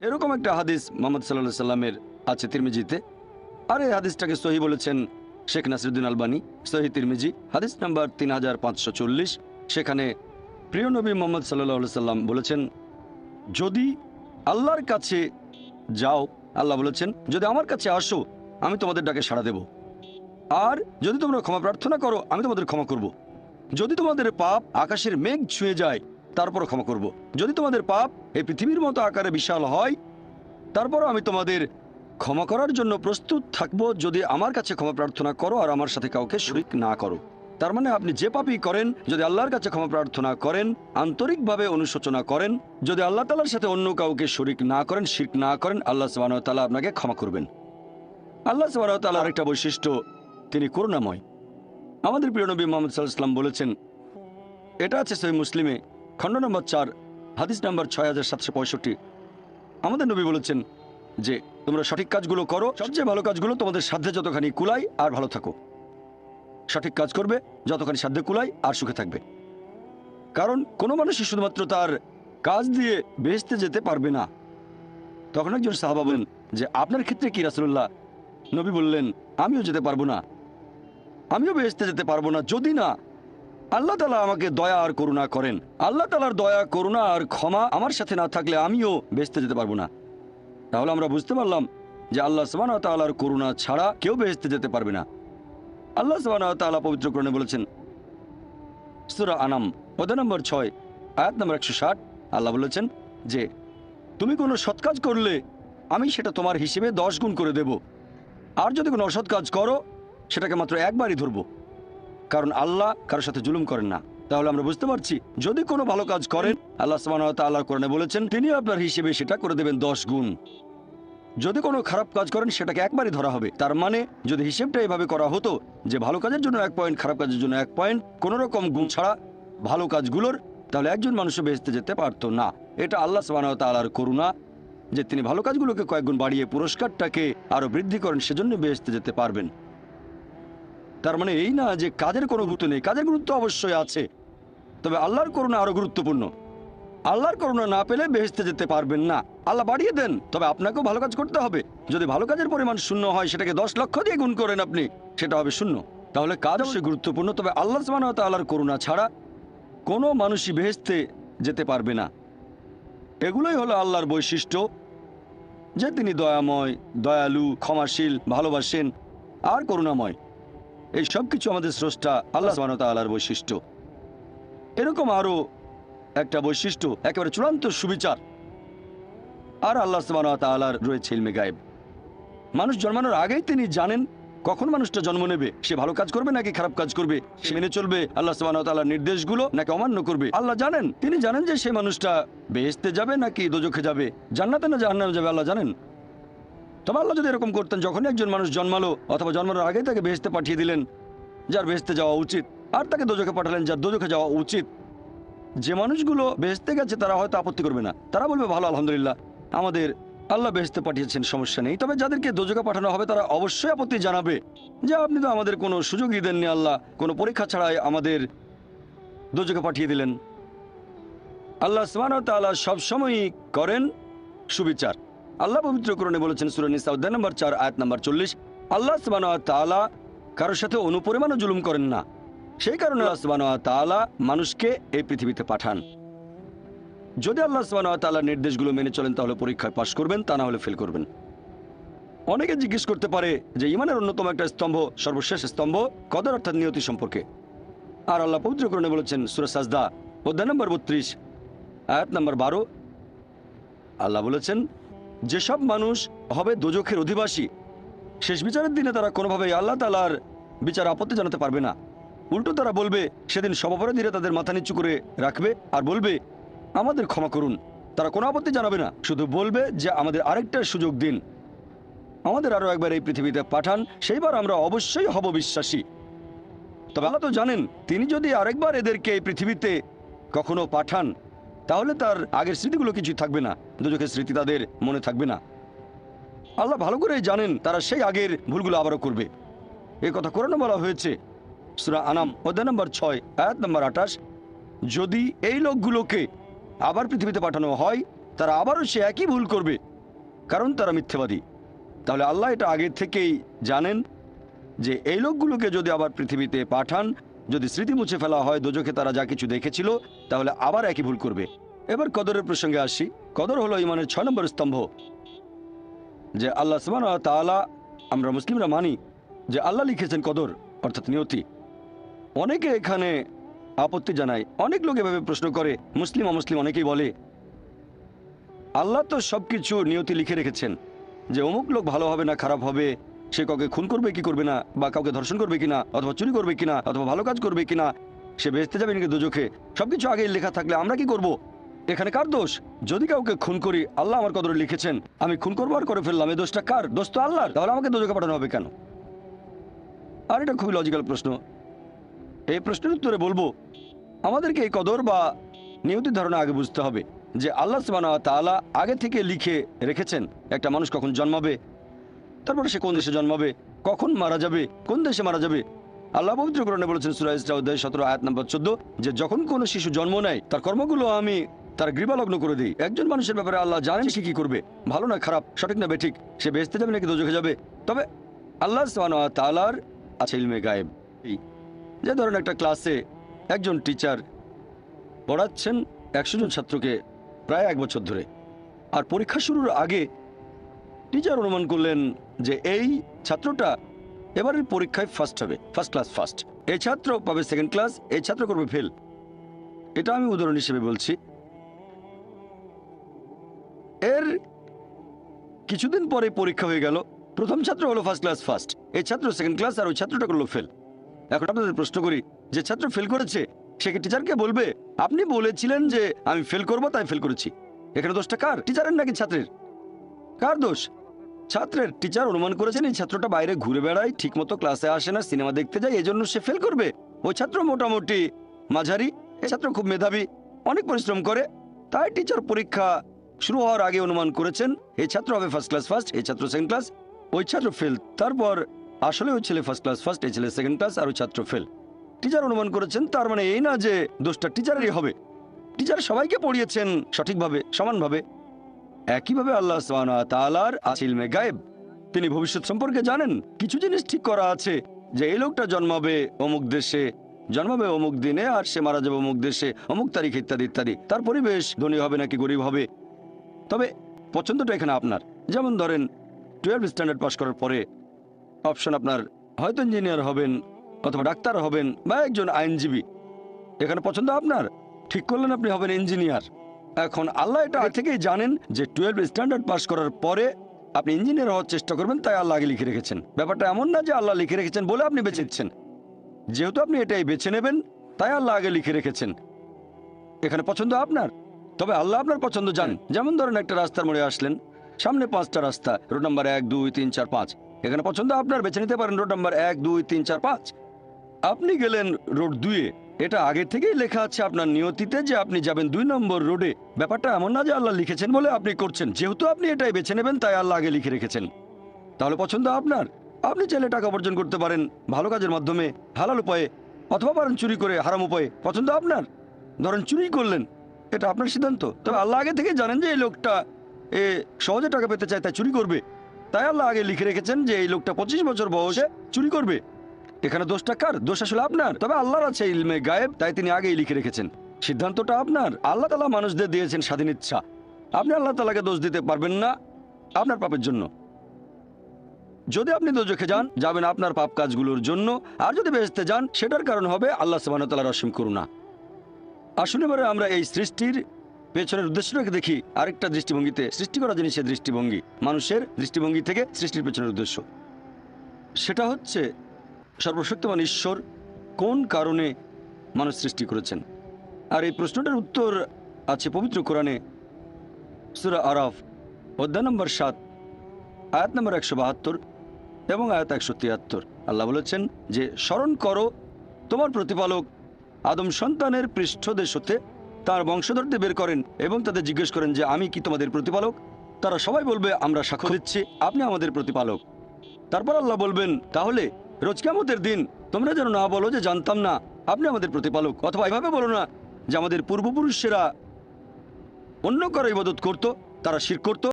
এরকম একটা হাদিস মোহাম্মদ সাল্লাল্লাহু সাল্লামের আছে তিরমিজিতে, আর এই হাদিসটাকে সহি বলেছেন শেখ নাসিরুদ্দিন আলবানী, সহি তিরমিজি হাদিস নাম্বার 3540। সেখানে প্রিয় নবী মোহাম্মদ সাল্লাল্লাহু সাল্লাম বলেছেন, যদি আল্লাহর কাছে যাও, আল্লাহ বলেছেন যদি আমার কাছে আসো আমি তোমাদের ডাকে সাড়া দেব, আর যদি তোমরা ক্ষমা প্রার্থনা করো আমি তোমাদের ক্ষমা করব। যদি তোমাদের পাপ আকাশের মেঘ ছুঁয়ে যায় তারপরও ক্ষমা করব। যদি তোমাদের পাপ এই পৃথিবীর মতো আকারে বিশাল হয় তারপরও আমি তোমাদের ক্ষমা করার জন্য প্রস্তুত থাকব, যদি আমার কাছে ক্ষমা প্রার্থনা করো আর আমার সাথে কাউকে শরিক না করো। তার মানে আপনি যে পাপই করেন, যদি আল্লাহর কাছে ক্ষমা প্রার্থনা করেন, আন্তরিকভাবে অনুশোচনা করেন, যদি আল্লাহ তাআলার সাথে অন্য কাউকে শরিক না করেন, শিরক না করেন, আল্লাহ সুবহানাহু ওয়া তাআলা আপনাকে ক্ষমা করবেন। আল্লাহ সুবহানাহু ওয়া তাআলার আরেকটা বৈশিষ্ট্য, তিনি করুণাময়। আমাদের প্রিয় নবী মুহাম্মদ সাল্লাল্লাহু আলাইহি ওয়াসাল্লাম বলেছেন, এটা আছে সহিহ মুসলিমে খণ্ড নম্বর 4 হাদিস নম্বর 6765। আমাদের নবী বলেছেন যে তোমরা সঠিক কাজগুলো করো, সবচেয়ে ভালো কাজগুলো তোমাদের সাধ্যে যতখানি কুলায়, আর ভালো থাকো। সঠিক কাজ করবে যতখানি সাধ্যে কুলায় আর সুখে থাকবে। কারণ কোনো মানুষই শুধুমাত্র তার কাজ দিয়ে বেহেশতে যেতে পারবে না। তখন একজন সাহাবা বলেন যে আপনার ক্ষেত্রে কি রাসূলুল্লাহ? নবী বললেন, আমিও যেতে পারবো না, আমিও বেহেশতে যেতে পারবো না যদি না আল্লাহ তাআলা আমাকে দয়া আর করুণা করেন। আল্লাহ তাআলার দয়া, করুণা আর ক্ষমা আমার সাথে না থাকলে আমিও বেহেশতে যেতে পারবো না। তাহলে আমরা বুঝতে পারলাম যে আল্লাহ সুবহানাহু ওয়া তাআলার করুণা ছাড়া কেউ বেহেশতে যেতে পারবে না। আল্লাহ সুবহানাহু ওয়া তাআলা পবিত্র কোরআনে বলেছেন, সূরা আনাম অধ্যায় নম্বর 6 আয়াত নম্বর 160, আল্লাহ বলেছেন যে তুমি কোনো সৎ কাজ করলে আমি সেটা তোমার হিসেবে 10 গুণ করে দেব, আর যদি কোনো অসৎ কাজ করো সেটাকে মাত্র একবারই ধরবো। কারণ আল্লাহ কারোর সাথে জুলুম করেন না। তাহলে আমরা বুঝতে পারছি, যদি কোনো ভালো কাজ করেন আল্লাহ সুবহানাহু ওয়া তাআলা কোরআনে বলেছেন তিনি আপনার হিসেবে সেটা করে দেবেন 10 গুণ। যদি কোনো খারাপ কাজ করেন সেটাকে একবারই ধরা হবে। তার মানে যদি হিসেবটা এভাবে করা হতো যে ভালো কাজের জন্য 1 পয়েন্ট, খারাপ কাজের জন্য 1 পয়েন্ট, কোনো রকম গুণ ছাড়া ভালো কাজগুলোর, তাহলে একজন মানুষও বেহেশতে যেতে পারতো না। এটা আল্লাহ সুবহানাহু ওয়া তাআলার করুণা যে তিনি ভালো কাজগুলোকে কয়েক গুণ বাড়িয়ে পুরস্কারটাকে আরো বৃদ্ধি করেন, সেজন্য বেহেশতে যেতে পারবেন। তার মানে এই না যে কাজের কোনো গুরুত্ব নেই, কাজের গুরুত্ব অবশ্যই আছে, তবে আল্লাহর করুণা আরো গুরুত্বপূর্ণ। আল্লাহর করুণা না পেলে বেহেশতে যেতে পারবেন না। আল্লাহ বাড়িয়ে দেন, তবে আপনাকেও ভালো কাজ করতে হবে। যদি ভালো কাজের পরিমাণ শূন্য হয়, সেটাকে 10 লক্ষ দিয়ে গুণ করেন আপনি, সেটা হবে শূন্য। তাহলে কাজ অবশ্যই গুরুত্বপূর্ণ, তবে আল্লাহ সুবহানাহু ওয়া তাআলার করুণা ছাড়া কোনো মানুষই বেহেশতে যেতে পারবে না। এগুলোই হলো আল্লাহর বৈশিষ্ট্য, যে তিনি দয়াময়, দয়ালু, ক্ষমাশীল, ভালোবাসেন আর করুণাময়। এই সব কিছু আমাদের স্রষ্টা আল্লাহ সুবহানাহু ওয়া তাআলার বৈশিষ্ট্য। এরকম আরো একটা বৈশিষ্ট্য, একেবারে চূড়ান্ত সুবিচার। আর আল্লাহ সুবহানাহু ওয়া তাআলার রয়েছে ইলমে গায়েব। মানুষ জন্মানোর আগেই তিনি জানেন কখন মানুষটা জন্ম নেবে, সে ভালো কাজ করবে নাকি খারাপ কাজ করবে, সে মেনে চলবে আল্লাহ সুবহানাহু ওয়া তাআলার নির্দেশগুলো নাকি অমান্য করবে। আল্লাহ জানেন, তিনি জানেন যে সে মানুষটা বেহেশতে যাবে নাকি দোজখে যাবে, জান্নাতে না জাহান্নামে যাবে, আল্লাহ জানেন। তবে আল্লাহ যদি এরকম করতেন, যখনই একজন মানুষ জন্মালো অথবা জন্মানোর আগেই তাকে বেহেশতে পাঠিয়ে দিলেন যার বেহেশতে যাওয়া উচিত, আর তাকে দোজখে পাঠালেন যার দোজখে যাওয়া উচিত, যে মানুষগুলো বেহেশতে গেছে তারা হয়তো আপত্তি করবে না, তারা বলবে ভালো, আলহামদুলিল্লাহ আমাদের আল্লাহ বেহেশতে পাঠিয়েছেন, সমস্যা নেই। তবে যাদেরকে দোজখে পাঠানো হবে তারা অবশ্যই আপত্তি জানাবে যে আপনি তো আমাদের কোনো সুযোগই দেননি, আল্লাহ কোনো পরীক্ষা ছাড়াই আমাদের দোজখে পাঠিয়ে দিলেন। আল্লাহ সুবহানাহু ওয়া তাআলা সবসময়ই করেন সুবিচার। আল্লাহ পবিত্র কোরআনে বলেছেন সূরা নিসা অধ্যায় নম্বর 4 আয়াত নম্বর 40, আল্লাহ সুবহানাহু ওয়া তাআলা কারোর সাথে অনুপরিমাণও জুলুম করেন না। সেই কারণে আল্লাহ সুবহানাহু ওয়া তাআলা মানুষকে এই পৃথিবীতে পাঠান। যদি আল্লাহ সুবহানাহু ওয়া তাআলার নির্দেশগুলো মেনে চলেন তাহলে পরীক্ষায় পাশ করবেন, তা না হলে ফেল করবেন। অনেকে জিজ্ঞেস করতে পারে যে ঈমানের অন্যতম একটা স্তম্ভ, সর্বশেষ স্তম্ভ কদর অর্থাৎ নিয়তি সম্পর্কে। আর আল্লাহ পবিত্র কোরআনে বলেছেন সূরা সাজদা অধ্যায় নম্বর 32 আয়াত নম্বর 12, আল্লাহ বলেছেন যেসব মানুষ হবে দোজখের অধিবাসী, শেষ বিচারের দিনে তারা কোনোভাবেই আল্লাহ তাআলার বিচার আপত্তি জানাতে পারবে না। উল্টো তারা বলবে, সেদিন সব অপরাধীরা তাদের মাথা নিচু করে রাখবে আর বলবে আমাদের ক্ষমা করুন। তারা কোনো আপত্তি জানাবে না, শুধু বলবে যে আমাদের আরেকটা সুযোগ দিন, আমাদের আরো একবার এই পৃথিবীতে পাঠান, সেইবার আমরা অবশ্যই হব বিশ্বাসী। তবে আল্লাহ তো জানেন, তিনি যদি আরেকবার এদেরকে এই পৃথিবীতে কখনো পাঠান তাহলে তার আগের স্মৃতিগুলো কিছুই থাকবে না, দোজখের স্মৃতি তাদের মনে থাকবে না। আল্লাহ ভালো করেই জানেন তারা সেই আগের ভুলগুলো আবারও করবে। এই কথা কোরআনে বলা হয়েছে সূরা আনাম অধ্যায় নম্বর 6 আয়াত নম্বর 28, যদি এই লোকগুলোকে আবার পৃথিবীতে পাঠানো হয় তারা আবারও সে একই ভুল করবে কারণ তারা মিথ্যাবাদী। তাহলে আল্লাহ এটা আগে থেকেই জানেন যে এই লোকগুলোকে যদি আবার পৃথিবীতে পাঠান, যদি স্মৃতি মুছে ফেলা হয় দোজখে তারা যা কিছু দেখেছিল, তাহলে আবার একই ভুল করবে। এবার কদরের প্রসঙ্গে আসি। কদর হলো ইমানের 6 নম্বর স্তম্ভ। যে আল্লাহ সুবহানাহু ওয়া তাআলা, আমরা মুসলিমরা মানি যে আল্লাহ লিখেছেন কদর অর্থাৎ নিয়তি। অনেকে এখানে আপত্তি জানায়, অনেক লোক এভাবে প্রশ্ন করে, মুসলিম অমুসলিম অনেকেই বলে আল্লাহ তো সবকিছু নিয়তি লিখে রেখেছেন যে অমুক লোক ভালো হবে না খারাপ হবে, সে কাউকে খুন করবে কি করবে না, বা কাউকে ধর্ষণ করবে কিনা, অথবা চুরি করবে কিনা, অথবা ভালো কাজ করবে কিনা, সে বেহেশতে যাবে নাকি দোজখে, সবকিছু আগেই লেখা থাকলে আমরা কি করব? এখানে কার দোষ? যদি কাউকে খুন করি, আল্লাহ আমার কদরে লিখেছেন, আমি খুন করবো আর করে ফেললাম, এই দোষটা কার? দোষ তো আল্লাহর। তাহলে আমাকে দোজখে পাঠানো হবে কেন? আর এটা খুবই লজিক্যাল প্রশ্ন। এই প্রশ্নের উত্তরে বলবো, আমাদেরকে এই কদর বা নিয়তির ধারণা আগে বুঝতে হবে যে আল্লাহ সুবহানাহু ওয়া তাআলা আগে থেকে লিখে রেখেছেন একটা মানুষ কখন জন্মাবে, তারপরে সে কোন দেশে জন্মাবে, কখন মারা যাবে, কোন দেশে মারা যাবে। আল্লাহ পবিত্র কোরআনে বলেছেন সূরা ইসরা অধ্যায় 17 আয়াত নম্বর 14 যে যখন কোনো শিশু জন্ম নেয় তার কর্মগুলো আমি তার গ্রীবালগ্ন করে দিই। একজন মানুষের ব্যাপারে আল্লাহ জানেন সে কি করবে, ভালো না খারাপ, সঠিক না বেঠিক, সে বেহেশতে যাবে নাকি দোজখে যাবে। তবে আল্লাহ সুবহানাহু ওয়া তাআলার আছে ইলমে গায়েব। যে ধরেন একটা ক্লাসে একজন টিচার পড়াচ্ছেন 100 জন ছাত্রকে প্রায় 1 বছর ধরে, আর পরীক্ষা শুরুর আগে টিচার অনুমান করলেন যে এই ছাত্রটা এবারের পরীক্ষায় ফার্স্ট হবে, ফার্স্ট ক্লাস ফার্স্ট, এই ছাত্র পাবে সেকেন্ড ক্লাস, এই ছাত্র করবে ফেল। এটা আমি উদাহরণ হিসেবে বলছি। এর কিছুদিন পরে পরীক্ষা হয়ে গেল, প্রথম ছাত্র হলো ফার্স্ট ক্লাস ফার্স্ট, এই ছাত্র সেকেন্ড ক্লাস, আর ওই ছাত্রটা করলো ফেল। এখন আপনাদের প্রশ্ন করি, যে ছাত্র ফেল করেছে সে কি টিচারকে বলবে আপনি বলেছিলেন যে আমি ফেল করব তাই ফেল করেছি? এখানে দোষটা কার? টিচারের নাকি ছাত্রের? কার দোষ? ছাত্রের। টিচার অনুমান করেছেন এই ছাত্রটা বাইরে ঘুরে বেড়ায়, ঠিকমতো ক্লাসে আসে না, সিনেমা দেখতে যায়, এজন্য সে ফেল করবে। ওই ছাত্র মোটামুটি মাঝারি, এই ছাত্র খুব মেধাবী, অনেক পরিশ্রম করে, তাই টিচার পরীক্ষা শুরু হওয়ার আগে অনুমান করেছেন এই ছাত্র হবে ফার্স্ট ক্লাস ফার্স্ট, এই ছাত্র সেকেন্ড ক্লাস, ওই ছাত্র ফেল। তারপর আসলে ওই ছেলে ফার্স্ট ক্লাস ফার্স্ট, এই ছেলে সেকেন্ড ক্লাস, আর ওই ছাত্র ফেল। টিচার অনুমান করেছেন, তার মানে এই না যে দোষটা টিচারেরই হবে। টিচার সবাইকে পড়িয়েছেন সঠিকভাবে, সমানভাবে। একইভাবে আল্লাহ সুবহানাহু ওয়া তাআলার আছে ইলমে গায়েব। তিনি ভবিষ্যৎ সম্পর্কে জানেন। কিছু জিনিস ঠিক করা আছে যে এই লোকটা জন্মাবে অমুক দেশে, জন্মাবে অমুক দিনে, আর সে মারা যাবে অমুক দেশে অমুক তারিখ, ইত্যাদি ইত্যাদি। তার পরিবেশ ধনী হবে নাকি গরিব হবে। তবে পছন্দটা এখানে আপনার। যেমন ধরেন 12 স্ট্যান্ডার্ড পাস করার পরে অপশন আপনার হয়তো ইঞ্জিনিয়ার হবেন, অথবা ডাক্তার হবেন, বা একজন আইনজীবী। এখানে পছন্দ আপনার, ঠিক করলেন আপনি হবেন ইঞ্জিনিয়ার। এখন আল্লাহ এটা আগে থেকেই জানেন যে 12 স্ট্যান্ডার্ড পাস করার পরে আপনি ইঞ্জিনিয়ার হওয়ার চেষ্টা করবেন, তাই আল্লাহ আগে লিখে রেখেছেন। ব্যাপারটা এমন না যে আল্লাহ লিখে রেখেছেন বলে আপনি বেছে নিচ্ছেন। যেহেতু আপনি এটাই বেছে নেবেন, তাই আল্লাহ আগে লিখে রেখেছেন। এখানে পছন্দ আপনার, তবে আল্লাহ আপনার পছন্দ জানেন। যেমন ধরেন একটা রাস্তার মোড়ে আসলেন, সামনে 5টা রাস্তা, রোড নাম্বার 1 2 3 4 5। এখানে পছন্দ আপনার, বেছে নিতে পারেন রোড নাম্বার 1 2 3 4 5। আপনি গেলেন রোড 2-এ, এটা আগে থেকেই লেখা আছে আপনার নিয়তিতে যে আপনি যাবেন 2 নম্বর রোডে। ব্যাপারটা এমন না যে আল্লাহ লিখেছেন বলে আপনি করছেন। যেহেতু আপনি এটাই বেছে নেবেন, তাই আল্লাহ আগে লিখে রেখেছেন। তাহলে পছন্দ আপনার। আপনি চাইলে টাকা উপার্জন করতে পারেন ভালো কাজের মাধ্যমে, হালাল উপায়ে, অথবা পারেন চুরি করে হারাম উপায়ে। পছন্দ আপনার। ধরেন চুরি করলেন, এটা আপনার সিদ্ধান্ত। তবে আল্লাহ আগে থেকে জানেন যে এই লোকটা সহজে টাকা পেতে চায়, তাই চুরি করবে। তাই আল্লাহ আগে লিখে রেখেছেন যে এই লোকটা 25 বছর বয়সে চুরি করবে। এখানে দোষটা কার? দোষ আসলে আপনার। তবে আল্লাহর আছে ইলমে গায়েব, তাই তিনি আগেই লিখে রেখেছেন। সিদ্ধান্তটা আপনার। আল্লাহ তাআলা মানুষদের দিয়েছেন স্বাধীন ইচ্ছা। আপনি আল্লাহ তাআলাকে দোষ দিতে পারবেন না আপনার পাপের জন্য। যদি আপনি দোজখে যান, যাবেন আপনার পাপ কাজগুলোর জন্য, আর যদি বেহেশতে যান, সেটার কারণ হবে আল্লাহ সুবহানাহু ওয়া তাআলার অসীম করুণা। আসলে এবারে আমরা এই সৃষ্টির পেছনের উদ্দেশ্যটাকে দেখি আরেকটা দৃষ্টিভঙ্গিতে। সৃষ্টি করা জিনিসের দৃষ্টিভঙ্গি, মানুষের দৃষ্টিভঙ্গি থেকে সৃষ্টির পেছনের উদ্দেশ্য, সেটা হচ্ছে সর্বশক্তিমান ঈশ্বর কোন কারণে মানুষ সৃষ্টি করেছেন। আর এই প্রশ্নটার উত্তর আছে পবিত্র কোরআনে সূরা আরাফ অধ্যায় নম্বর 7 আয়াত নম্বর 172 এবং আয়াত 173। আল্লাহ বলেছেন যে স্মরণ করো তোমার প্রতিপালক আদম সন্তানের পৃষ্ঠদেশ হতে তার বংশধরদের বের করেন এবং তাদের জিজ্ঞেস করেন যে আমি কি তোমাদের প্রতিপালক? তারা সবাই বলবে আমরা সাক্ষ্য দিচ্ছি আপনি আমাদের প্রতিপালক। তারপর আল্লাহ বলবেন তাহলে রোজ কিয়ামতের দিন তোমরা যেন না বলো যে জানতাম না আপনি আমাদের প্রতিপালক, অথবা এভাবে বলো না যে আমাদের পূর্বপুরুষেরা অন্য কারো ইবাদত করত, তারা শিরক করত,